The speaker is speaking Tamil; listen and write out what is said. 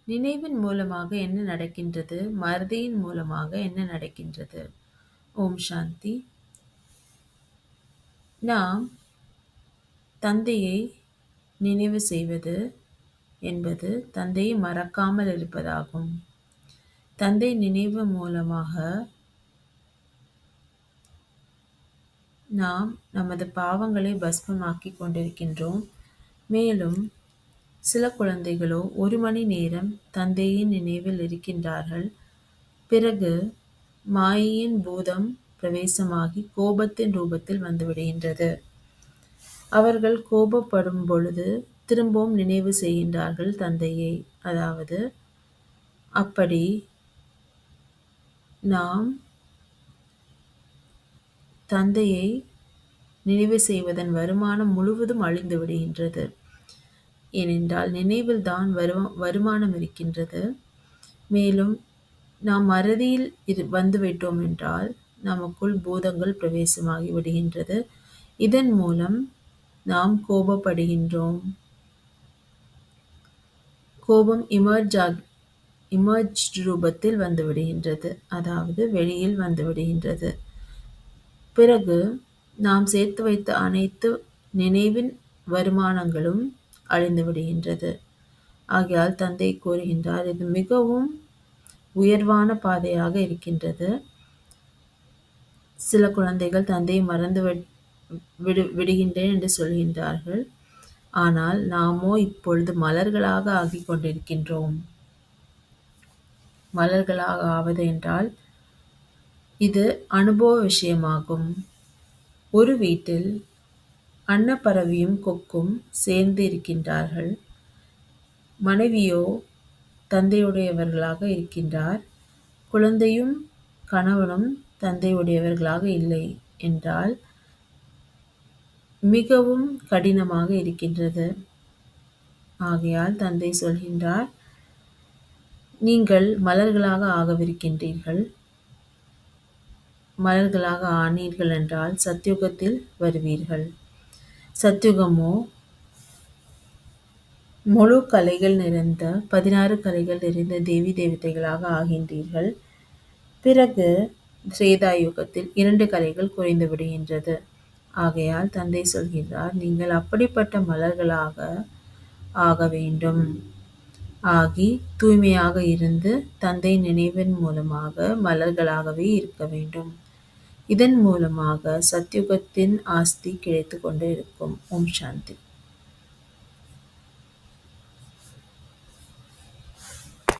நினைவின் மூலமாக என்ன நடக்கின்றது? மறதியின் மூலமாக என்ன நடக்கின்றது? ஓம் சாந்தி. நாம் தந்தையை நினைவு செய்வது என்பது தந்தையை மறக்காமல் இருப்பதாகும். தந்தை நினைவு மூலமாக நாம் நமது பாவங்களை பஸ்மமாக்கிக் கொண்டிருக்கின்றோம். மேலும் சில குழந்தைகளோ 1 மணி நேரம் தந்தையின் நினைவில் இருக்கின்றார்கள். பிறகு மாயையின் பூதம் பிரவேசமாகி கோபத்தின் ரூபத்தில் வந்துவிடுகின்றது. அவர்கள் கோபப்படும் பொழுது திரும்பவும் நினைவு செய்கின்றார்கள் தந்தையை. அதாவது அப்படி நாம் தந்தையை நினைவு செய்வதன் வருமானம் முழுவதும் அழிந்து விடுகின்றது. ஏனென்றால் நினைவில் தான் வருமானம் இருக்கின்றது. மேலும் நாம் மறதியில் வந்துவிட்டோம் என்றால் நமக்குள் பூதங்கள் பிரவேசமாகி விடுகின்றது. இதன் மூலம் நாம் கோபப்படுகின்றோம். கோபம் இமர்ஜ் ரூபத்தில் வந்துவிடுகின்றது, அதாவது வெளியில் வந்துவிடுகின்றது. பிறகு நாம் சேர்த்து வைத்த அனைத்து நினைவின் வருமானங்களும் அழிந்து விடுகின்றது. ஆகையால் தந்தை கூறுகின்றார், இது மிகவும் உயர்வான பாதையாக இருக்கின்றது. சில குழந்தைகள் தந்தையை மறந்து விடுகின்றேன் என்று சொல்கின்றார்கள். ஆனால் நாமோ இப்பொழுது மலர்களாக ஆகிக் கொண்டிருக்கின்றோம். மலர்களாக ஆவது என்றால் இது அனுபவ விஷயமாகும். ஒரு வீட்டில் அன்னப்பறவையும் கொக்கும் சேர்ந்து இருக்கின்றார்கள். மனைவியோ தந்தையுடையவர்களாக இருக்கின்றார். குழந்தையும் கணவனும் தந்தையுடையவர்களாக இல்லை என்றால் மிகவும் கடினமாக இருக்கின்றது. ஆகையால் தந்தை சொல்கின்றார், நீங்கள் மலர்களாக ஆகவிருக்கின்றீர்கள். மலர்களாக ஆனீர்கள் என்றால் சத்யுகத்தில் வருவீர்கள். சத்யுகமோ முழு கலைகள் நிறைந்த 16 கலைகள் நிறைந்த தேவி தேவதைகளாக ஆகின்றீர்கள். பிறகு திரேதாயுகத்தில் 2 கலைகள் குறைந்து விடுகின்றது. ஆகையால் தந்தை சொல்கின்றார், நீங்கள் அப்படிப்பட்ட மலர்களாக ஆக வேண்டும். ஆகி தூய்மையாக இருந்து தந்தை நினைவின் மூலமாக மலர்களாகவே இருக்க வேண்டும். இதன் மூலமாக சத்யுகத்தின் ஆஸ்தி கிடைத்து கொண்டு இருக்கும். ஓம் சாந்தி.